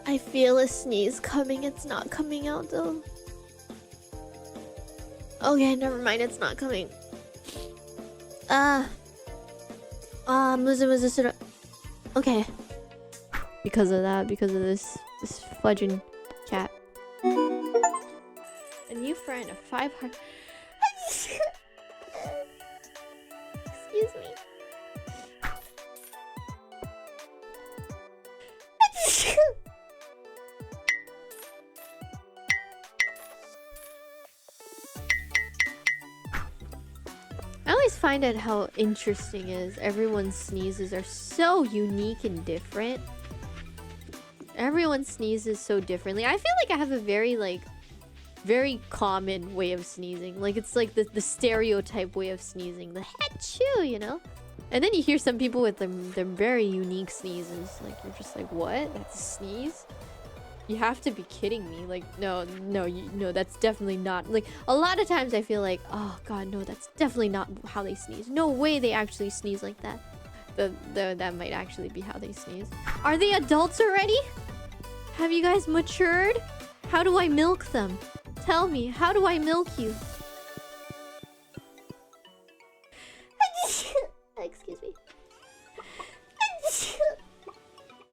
I feel a sneeze coming. It's not coming out though. Okay, never mind. It's not coming. Okay. Because of that, because of this fudging cat. A new friend, a 500. Excuse me. I always find out how interesting is everyone's sneezes are so unique and different. Everyone sneezes so differently. I feel like I have a very common way of sneezing. Like it's like the stereotype way of sneezing, the achoo, you know. And then you hear some people with their very unique sneezes. Like you're just like, what? That's a sneeze? You have to be kidding me. Like no, that's definitely not. Like a lot of times I feel like, oh god, no, that's definitely not how they sneeze. No way they actually sneeze like that. That might actually be how they sneeze. Are they adults already? Have you guys matured? How do I milk them? Tell me, how do I milk you? Excuse me.